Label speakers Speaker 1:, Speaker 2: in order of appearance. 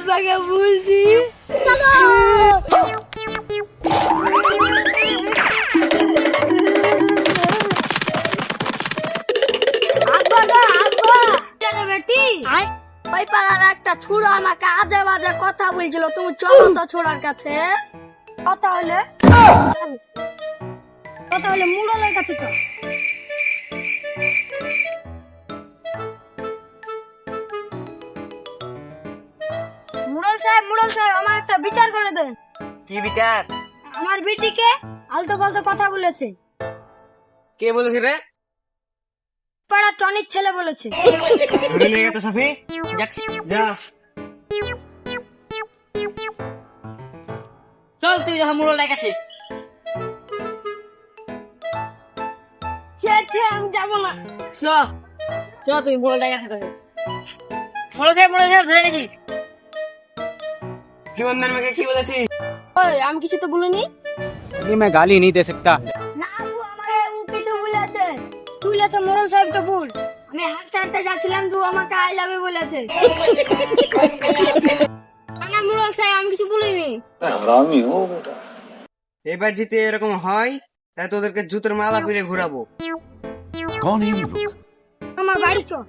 Speaker 1: আব্বাকে বলছি। আব্বা গো, আব্বা কেন বেটি? ওই পাড়ার একটা ছুড়ো আমাকে আজে বাজে কথা বলছিল, তুমি চলো তো ছোড়ার কাছে। কথা হলে মুরলের কাছে চল। মুরল সাহেব আমার একটা বিচার করে দেন।
Speaker 2: কি বিচার?
Speaker 1: আমার বিটিকে আলতো ফালতো কথা বলেছে।
Speaker 2: কে বলেছে রে?
Speaker 1: পাড়া টনির ছেলে বলেছে।
Speaker 2: ধরে নিয়ে গেছে সাফি, যাচ্ছি যা। চল তুই যখন মুরল কাছে।
Speaker 1: আমি যাবো না।
Speaker 2: চ চ তুই মুরল কাছে ধরে নিয়েছি। কি বন্ধন আমাকে কি বলেছিস?
Speaker 1: ওই আমি কিছু তো বলিনি।
Speaker 3: नहीं मैं गाली नहीं दे सकता।
Speaker 1: না আপু, আমাকে ও কিছু বলেছে। তুই বলেছে মোড়ল সাহেবকে বল। আমি হাঁটতে হাঁটতে যাচ্ছিলাম, তুই আমাকে আই লাভ ইউ বলেছে। না মোড়ল সাহেব, আমি কিছু বলিনি।
Speaker 4: हरामी हो बेटा।
Speaker 2: এবার যদি এরকম হয় তাহলে তোদেরকে জুতোর মালা পরে ঘোরাবো।
Speaker 4: कौन है ये लोग?
Speaker 1: আমার বাড়ি চল।